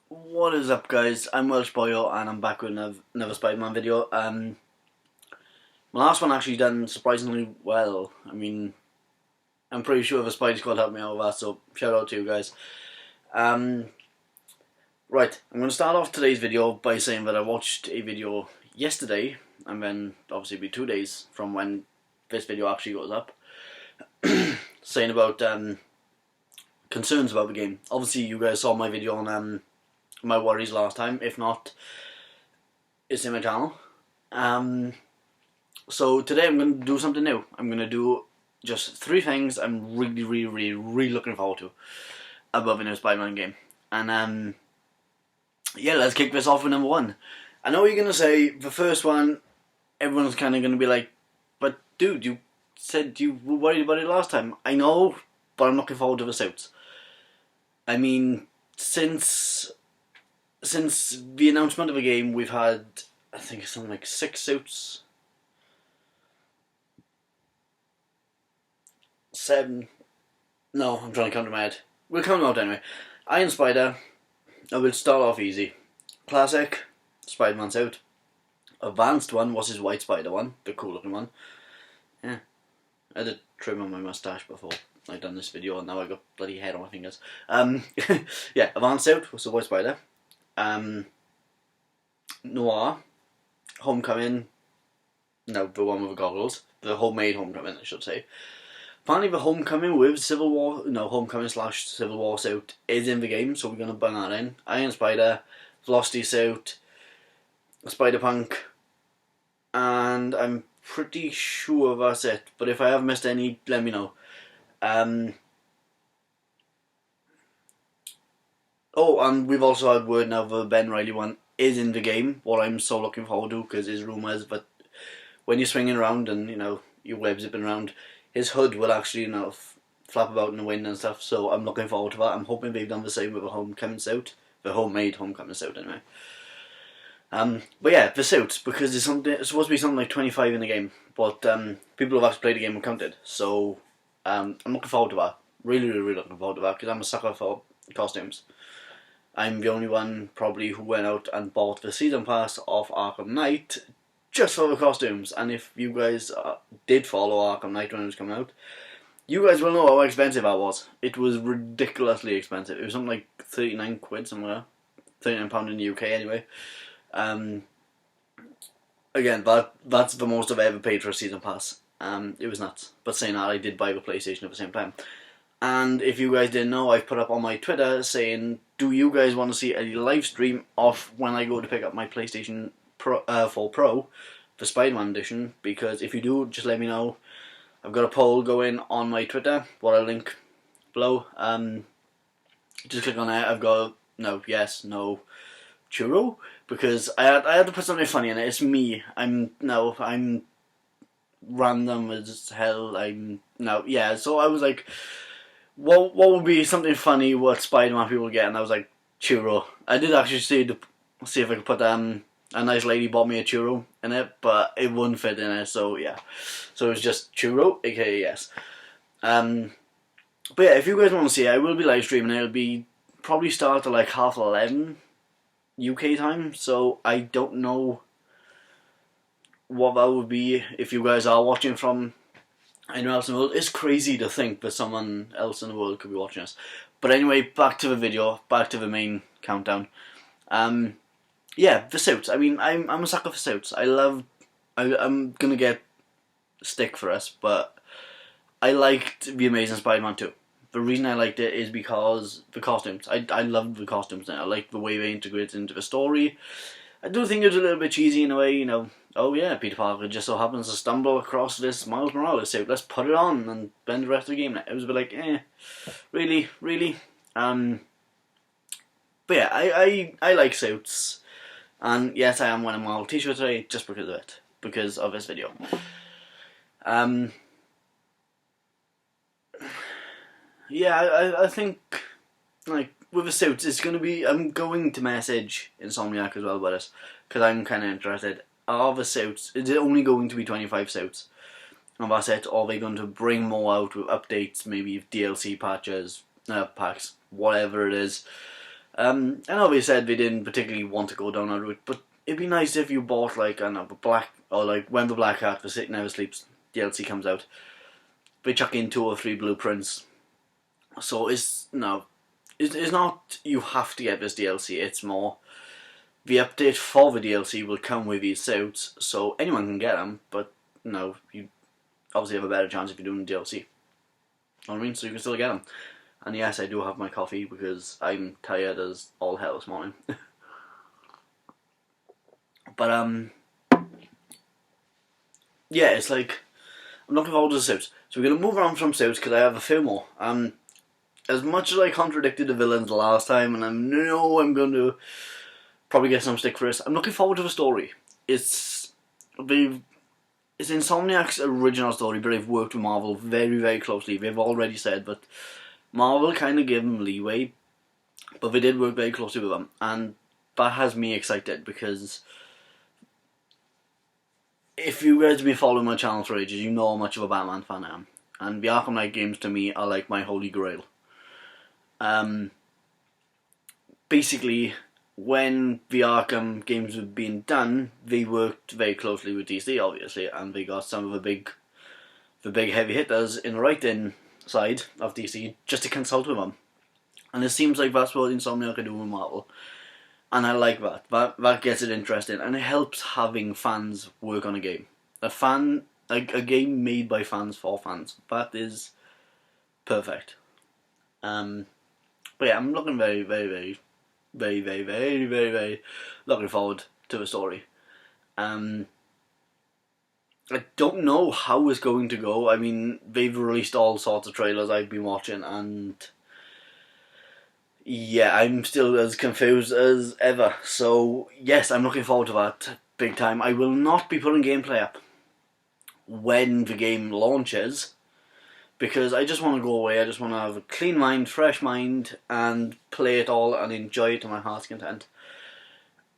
What is up, guys? I'm Welsh Boyo and I'm back with another Spider-Man video. My last one actually done surprisingly well. I'm pretty sure the Spidey Squad helped me out with that, so shout out to you guys. Right, I'm going to start off today's video by saying that I watched a video yesterday, and then obviously it'll be 2 days from when this video actually goes up, saying about concerns about the game. Obviously you guys saw my video on my worries last time. If not, it's in my channel. So today I'm going to do something new. I'm going to do just 3 things I'm really looking forward to above a new Spider-Man game. And yeah, let's kick this off with number 1. I know you're going to say the first one, everyone's kind of going to be like, but dude, you said you were worried about it last time. I know, but I'm looking forward to the suits. I mean, since the announcement of the game, we've had, I think it's something like 6 suits. 7. No, I'm trying to count in my head. We'll count them out anyway. Iron Spider, I will start off easy. Classic, Spider-Man suit. Advanced one was his White Spider one, the cool looking one. Yeah, I did trim on my moustache before I'd done this video, and now I got bloody hair on my fingers. Yeah, Advanced suit was the White Spider. Noir, Homecoming, no, the one with the goggles, the homemade Homecoming I should say. Apparently the Homecoming with Civil War, no, Homecoming / Civil War suit is in the game, so we're going to bang that in. Iron Spider, Velocity suit, Spider-Punk, and I'm pretty sure that's it, but if I have missed any, let me know. Oh, and we've also had word now the Ben Reilly one is in the game, what I'm so looking forward to, because there's rumours that when you're swinging around and, your web zipping around, his hood will actually, flap about in the wind and stuff, so I'm looking forward to that. I'm hoping they've done the same with the Homecoming suit, the homemade Homecoming suit anyway. But yeah, the suits, because it's supposed to be something like 25 in the game, but people who have actually played the game have counted, so I'm looking forward to that. Really looking forward to that, because I'm a sucker for costumes. I'm the only one probably who went out and bought the season pass of Arkham Knight just for the costumes. And if you guys did follow Arkham Knight when it was coming out, you guys will know how expensive that was. It was ridiculously expensive. It was something like 39 quid somewhere. £39 in the UK anyway. Again, that's the most I've ever paid for a season pass. It was nuts. But saying that, I did buy the PlayStation at the same time. And if you guys didn't know, I've put up on my Twitter saying, do you guys want to see a live stream of when I go to pick up my PlayStation 4 Pro for Spider-Man Edition? Because if you do, just let me know. I've got a poll going on my Twitter, what I'll link below. Just click on it. I've got no, yes, no, churro, because I had to put something funny in it. It's me. I'm random as hell. So I was like, what would be something funny what Spider-Man people get? And I was like, churro. I did actually see if I could put a nice lady bought me a churro in it, but it wouldn't fit in it, so yeah. So it was just churro, aka yes. But yeah, if you guys want to see it, I will be live streaming. It'll be probably start at like 11:30 UK time, so I don't know what that would be if you guys are watching from anywhere else in the world. It's crazy to think that someone else in the world could be watching us. But anyway, back to the video, back to the main countdown. Yeah, the suits. I mean, I'm a sucker for suits. I'm gonna get stick for us, but I liked The Amazing Spider-Man 2. The reason I liked it is because the costumes. I loved the costumes now. I liked the way they integrated into the story. I do think it was a little bit cheesy in a way, oh yeah, Peter Parker just so happens to stumble across this Miles Morales suit, let's put it on and spend the rest of the game. It was a bit like, really? But yeah, I like suits, and yes, I am wearing a Marvel t-shirt today just because of it, because of this video. Yeah, I think, like, with the suits, it's going to be, I'm going to message Insomniac as well about this, because I'm kind of interested. Are the suits, is it only going to be 25 suits? And that's it, or are they going to bring more out with updates, maybe DLC patches, packs, whatever it is. I know they said they didn't particularly want to go down that route, but it'd be nice if you bought like, I don't know, the Black, or like when the Black Hat for Sick Never Sleeps DLC comes out, they chuck in 2 or 3 blueprints. So it's no, it's not you have to get this DLC. It's more the update for the DLC will come with these suits, so anyone can get them. But no, you obviously have a better chance if you're doing the DLC. You know what I mean? So you can still get them. And yes, I do have my coffee because I'm tired as all hell this morning. But yeah, it's like I'm looking forward to the suits. So we're gonna move on from suits because I have a few more. As much as I contradicted the villains last time, and I know I'm going to probably get some stick for this, I'm looking forward to the story. It's Insomniac's original story, but they've worked with Marvel very, very closely. They've already said that Marvel kind of gave them leeway, but they did work very closely with them, and that has me excited because if you guys have been following my channel for ages, you know how much of a Batman fan I am, and the Arkham Knight games to me are like my holy grail. Basically, when the Arkham games were being done, they worked very closely with DC, obviously, and they got some of the big heavy hitters in the writing side of DC just to consult with them. And it seems like that's what Insomniac are doing with Marvel. And I like that. That gets it interesting, and it helps having fans work on a game. A game made by fans for fans. That is perfect. But yeah, I'm looking very, very, very, very, very, very, very, very looking forward to the story. I don't know how it's going to go. I mean, they've released all sorts of trailers I've been watching, and yeah, I'm still as confused as ever. So yes, I'm looking forward to that big time. I will not be putting gameplay up when the game launches, because I just want to go away. I just want to have a clean mind, fresh mind, and play it all and enjoy it to my heart's content.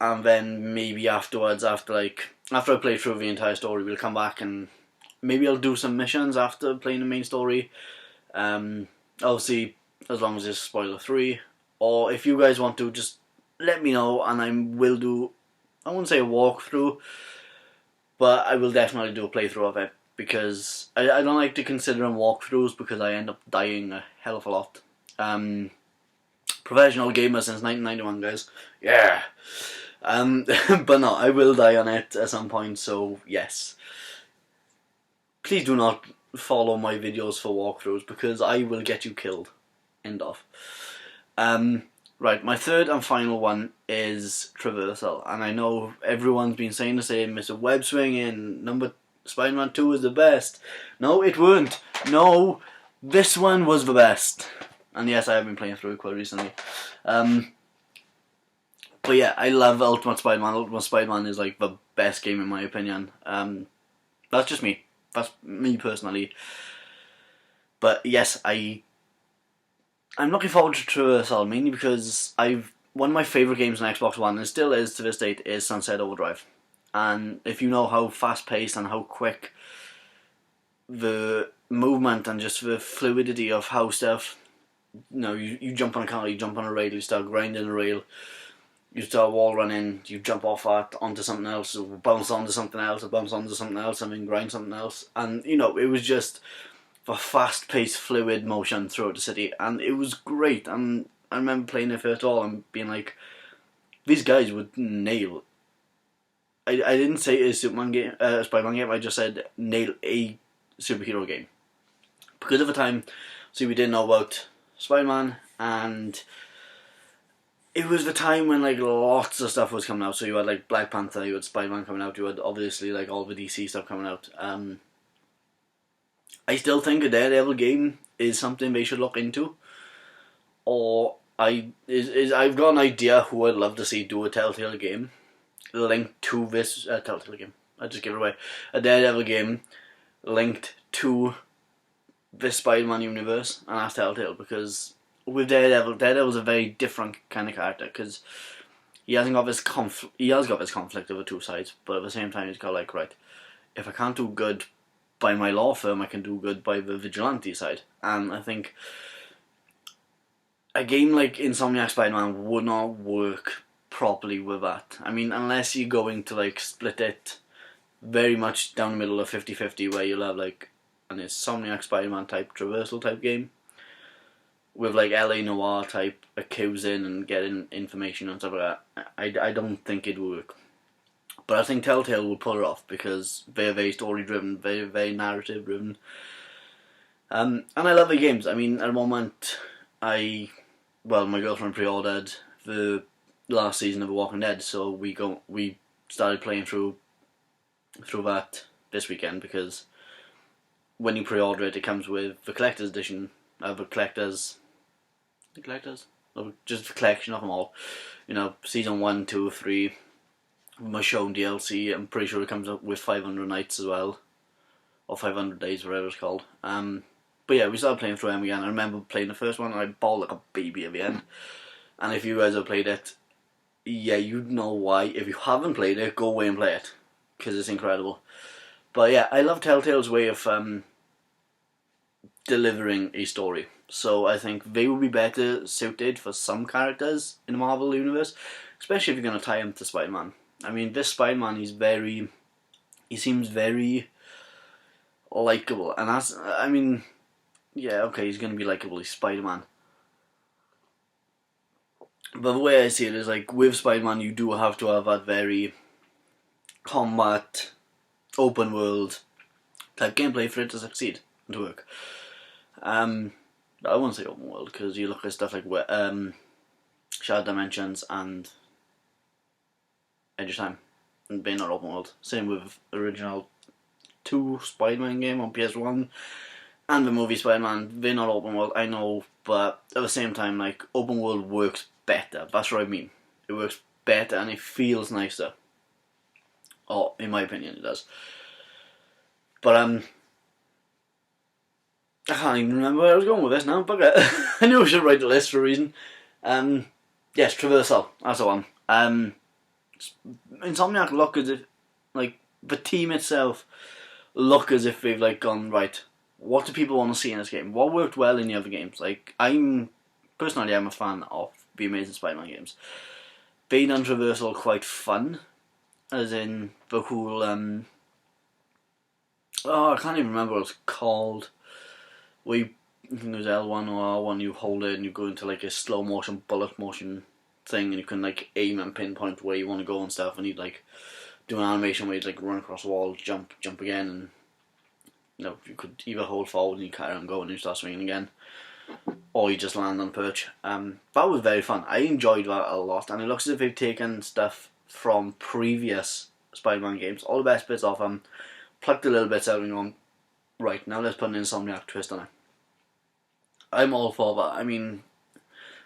And then maybe afterwards, after I play through the entire story, we'll come back and maybe I'll do some missions after playing the main story. Obviously, as long as it's spoiler free. Or if you guys want to, just let me know and I will do, I wouldn't say a walkthrough, but I will definitely do a playthrough of it. Because I don't like to consider them walkthroughs because I end up dying a hell of a lot. Professional gamer since 1991, guys. Yeah. But no, I will die on it at some point, so yes. Please do not follow my videos for walkthroughs because I will get you killed. End of. Right, my third and final one is Traversal, and I know everyone's been saying the same. Mr. Web Swinging, Spider-Man 2 is the best. No, it weren't. No, this one was the best. And yes, I have been playing through it quite recently. But yeah, I love Ultimate Spider-Man. Ultimate Spider-Man is like the best game in my opinion. That's just me. That's me personally. But yes, I'm looking forward to Traversal mainly because one of my favourite games on Xbox One, and still is to this date, is Sunset Overdrive. And if you know how fast paced and how quick the movement and just the fluidity of how stuff, you jump on a car, you jump on a rail, you start grinding a rail, you start wall running, you jump off that onto something else, or bounce onto something else, or bounce onto something else, and then grind something else. And it was just a fast paced, fluid motion throughout the city, and it was great. And I remember playing it first of all and being like, these guys would nail. I didn't say a Superman game, Spider-Man game. I just said nail a superhero game because of the time. See, we didn't know about Spider-Man, and it was the time when like lots of stuff was coming out. So you had like Black Panther, you had Spider-Man coming out, you had obviously like all the DC stuff coming out. I still think a Daredevil game is something they should look into, or I've got an idea who I'd love to see do a Telltale game linked to this Telltale game. I just give it away. A Daredevil game linked to this Spider-Man universe, and that's Telltale, because with Daredevil's a very different kind of character because he hasn't got this he has got this conflict over two sides, but at the same time he's got like, right, if I can't do good by my law firm, I can do good by the vigilante side. And I think a game like Insomniac Spider-Man would not work properly with that. I mean, unless you're going to like split it very much down the middle of 50-50, where you'll have like an Insomniac Spider-Man type traversal type game with like LA Noire type accusing and getting information and stuff like that. I don't think it'd work. But I think Telltale will pull it off because they're very story driven, very narrative driven. And I love the games. I mean, at the moment, my girlfriend pre-ordered the last season of The Walking Dead, so we started playing through that this weekend, because when you pre-order it, it comes with the collector's edition, just the collection of them all. You know, season 1, 2, 3. Michonne DLC. I'm pretty sure it comes up with 500 nights as well, or 500 days, whatever it's called. But yeah, we started playing through them again. I remember playing the first one, and I bawled like a baby at the end. And if you guys have played it, yeah, you'd know why. If you haven't played it, go away and play it, because it's incredible. But yeah, I love Telltale's way of delivering a story. So I think they would be better suited for some characters in the Marvel universe, especially if you're going to tie him to Spider-Man. I mean, this Spider-Man, he seems very likeable, and yeah, okay, he's going to be likeable, he's Spider-Man. But the way I see it is, like, with Spider-Man, you do have to have that very combat, open world type gameplay for it to succeed and to work. I won't say open world, because you look at stuff like Shattered Dimensions and Edge of Time, and they're not open world. Same with original 2 Spider-Man game on PS1 and the movie Spider-Man. They're not open world, I know, but at the same time, like, open world works better. That's what I mean. It works better and it feels nicer. Or, in my opinion, it does. But I can't even remember where I was going with this now. But I knew I should write the list for a reason. Yes, Traversal. That's the one. Insomniac look as if, like, the team itself look as if they've like gone, right, what do people want to see in this game? What worked well in the other games? Like, I'm a fan of the Amazing Spider-Man games. They done Traversal quite fun, as in the cool I can't even remember what it's called. I think it was L1 or R1, you hold it and you go into like a slow motion, bullet motion thing, and you can like aim and pinpoint where you want to go and stuff, and you'd like do an animation where you'd like run across the wall, jump again, and you know, you could either hold forward and you carry on going and you start swinging again, or you just land on perch. That was very fun. I enjoyed that a lot, and it looks as if they've taken stuff from previous Spider-Man games, all the best bits off them, plucked a little bit out and gone, right, now let's put an Insomniac twist on it. I'm all for that. I mean,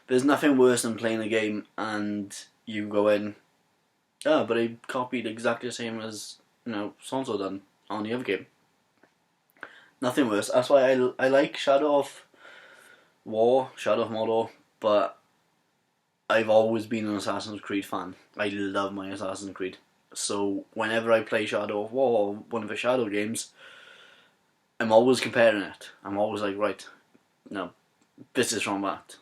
there's nothing worse than playing a game and you go in, but I copied exactly the same as, you know, so-and-so done on the other game. Nothing worse. That's why I like Shadow of Mordor, but I've always been an Assassin's Creed fan. I love my Assassin's Creed. So whenever I play Shadow of War or one of the Shadow games, I'm always comparing it. I'm always like, right, no, this is from that.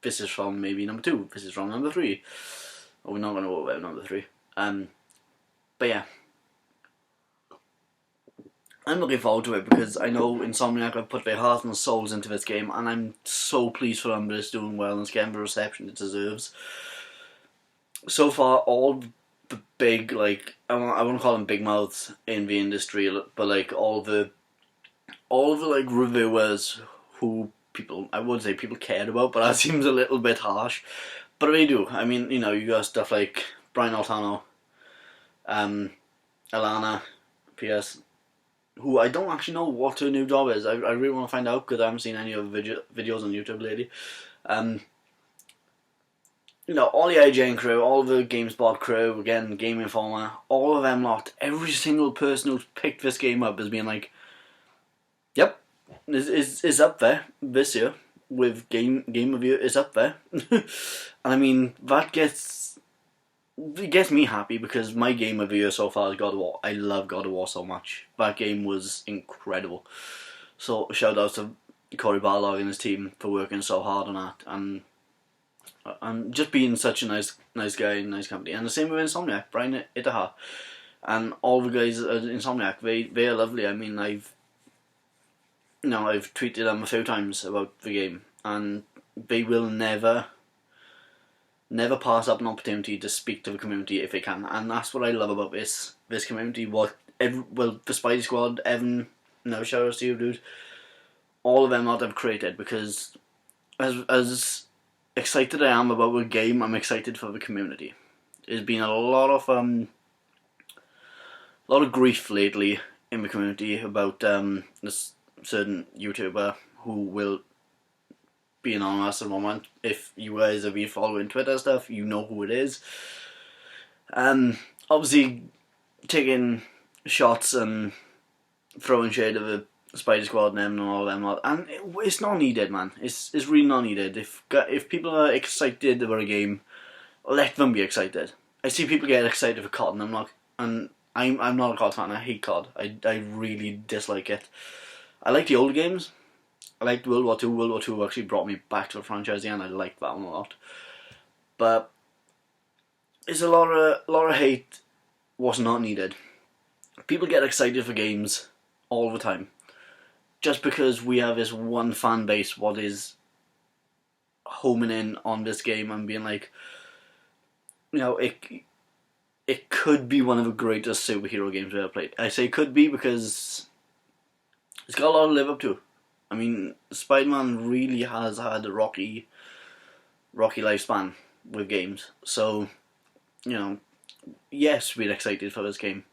This is from maybe number 2. This is from number 3. We're not going to go about number 3. But yeah, I'm looking forward to it because I know Insomniac have put their heart and souls into this game, and I'm so pleased for them that it's doing well and it's getting the reception it deserves. So far, all the big, like, I won't call them big mouths in the industry, but like all the like reviewers who I would say people cared about, but that seems a little bit harsh. But they do. I mean, you know, you got stuff like Brian Altano, Alana P.S., who I don't actually know what her new job is. I really want to find out because I haven't seen any of the videos on YouTube lately. You know, all the IGN crew, all the GameSpot crew, again, Game Informer, all of them lot, every single person who's picked this game up has been like, yep, is up there this year with game review is up there. And I mean, it gets me happy because my game of the year so far is God of War. I love God of War so much. That game was incredible. So shout out to Cory Barlog and his team for working so hard on that. And and just being such a nice guy and nice company. And the same with Insomniac, Brian Itaha, and all the guys at Insomniac. They are lovely. I mean, I've tweeted them a few times about the game, and they will never pass up an opportunity to speak to the community if they can. And that's what I love about this community. The Spidey Squad, Evan, shout out to you, dude. All of them that I've created, because as excited I am about the game, I'm excited for the community. There's been a lot of grief lately in the community about this certain YouTuber who will be anonymous at the moment. If you guys have been following Twitter stuff, you know who it is. Obviously taking shots and throwing shade at the Spider Squad and all them, and it's not needed, man. It's really not needed. If people are excited about a game, let them be excited. I see people get excited for COD, and I'm not a COD fan. I hate COD. I really dislike it. I like the old games. I liked World War II. World War II actually brought me back to the franchise again. I liked that one a lot. But it's a lot of hate was not needed. People get excited for games all the time, just because we have this one fan base what is homing in on this game and being like, it could be one of the greatest superhero games we've ever played. I say could be because it's got a lot to live up to. I mean, Spider-Man really has had a rocky lifespan with games. So, yes, we're excited for this game.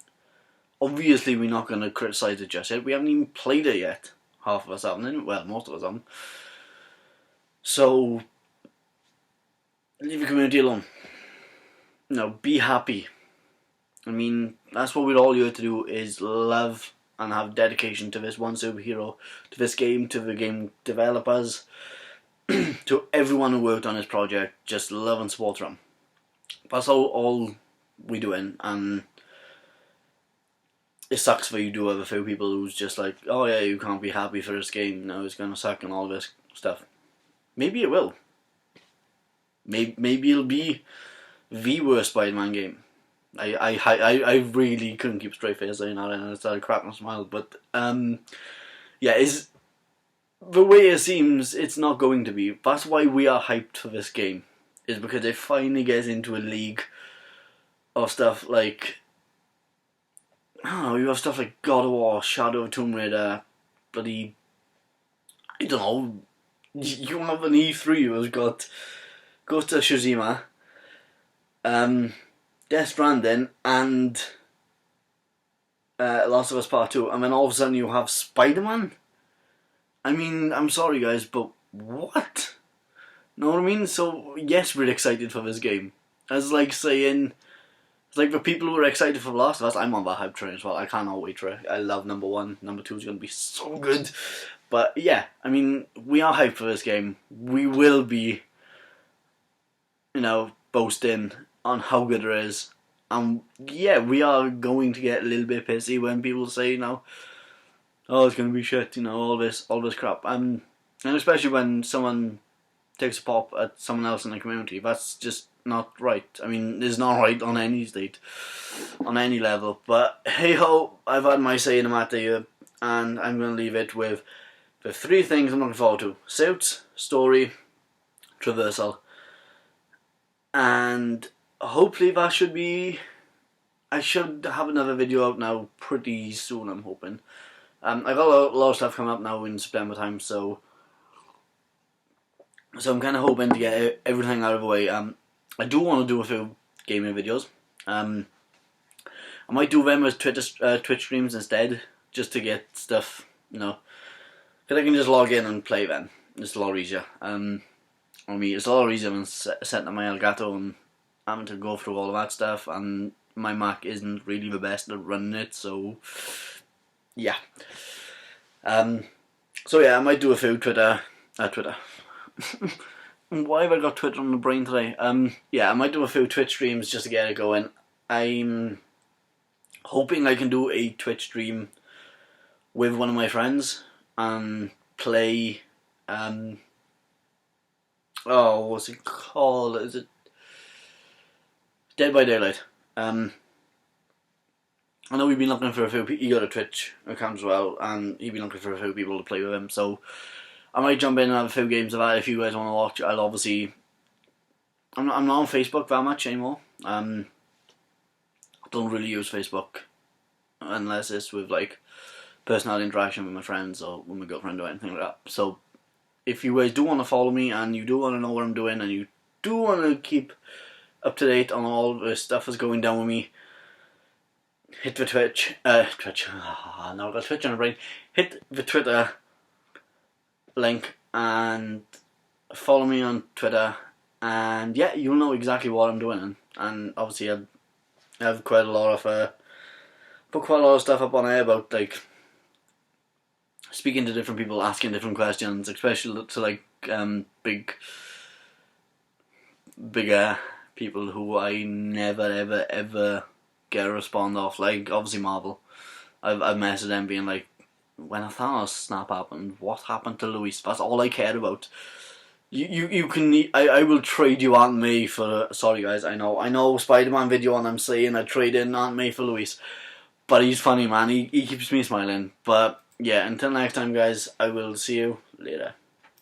Obviously, we're not going to criticise it just yet. We haven't even played it yet. Half of us haven't. Well, most of us haven't. So, leave the community alone. Be happy. I mean, that's what we're all here to do, is love and have dedication to this one superhero, to this game, to the game developers, to everyone who worked on this project. Just love and support them. That's all we're doing, and it sucks for you to have a few people who's just like, oh yeah, you can't be happy for this game, it's gonna suck and all this stuff. Maybe it will. Maybe it'll be the worst Spider-Man game. I really couldn't keep a straight face saying that, and I started cracking a smile. But is the way it seems, it's not going to be. That's why we are hyped for this game, is because it finally gets into a league of stuff like, I don't know, you have stuff like God of War, Shadow of Tomb Raider, bloody, I don't know, you have an E3 who's got Ghost of Tsushima, Death Stranding, and Last of Us Part 2, and then all of a sudden you have Spider-Man? I mean, I'm sorry guys, but what? Know what I mean? So, yes, we're excited for this game. As like saying, it's like the people who are excited for The Last of Us, I'm on that hype train as well. I cannot wait for it. I love number 1. Number 2 is going to be so good. But yeah, I mean, we are hyped for this game. We will be, boasting on how good it is. And yeah, we are going to get a little bit pissy when people say, oh, it's going to be shit, all this crap. And especially when someone takes a pop at someone else in the community. That's just not right. I mean, it's not right on any state, on any level. But hey ho, I've had my say in the matter here, and I'm going to leave it with the 3 things I'm looking forward to: suits, story, traversal. And hopefully that should be, I should have another video out now pretty soon, I'm hoping. I got a lot of stuff coming up now in September time, so I'm kind of hoping to get everything out of the way. I do want to do a few gaming videos. I might do them as Twitch streams instead, just to get stuff, because I can just log in and play then. It's a lot easier. It's a lot easier than setting up my Elgato and having to go through all of that stuff, and my Mac isn't really the best at running it, so yeah. So yeah, I might do a few Twitter. Why have I got Twitter on the brain today? Yeah, I might do a few Twitch streams just to get it going. I'm hoping I can do a Twitch stream with one of my friends and play oh, what's it called? Is it Dead by Daylight? I know we've been looking for a few people. He got a Twitch account as well, and he's been looking for a few people to play with him. So I might jump in and have a few games of that if you guys want to watch. I'll obviously. I'm not on Facebook that much anymore. Don't really use Facebook unless it's with like personal interaction with my friends or with my girlfriend or anything like that. So if you guys do want to follow me and you do want to know what I'm doing and you do want to keep up to date on all the stuff that's going down with me, hit the Twitch, now I've got Twitch on the brain. Hit the Twitter link and follow me on Twitter, and yeah, you'll know exactly what I'm doing. And obviously, I have quite a lot of put quite a lot of stuff up on there about like speaking to different people, asking different questions, especially to like bigger people who I never ever get a response off. Like obviously Marvel, I've messaged them being like, when a Thanos snap happened, what happened to Luis? That's all I cared about. You can I will trade you Aunt May for, sorry guys, I know Spider-Man video and I'm saying I trade in Aunt May for Luis, but he's funny, man. He keeps me smiling. But yeah, until next time guys, I will see you later.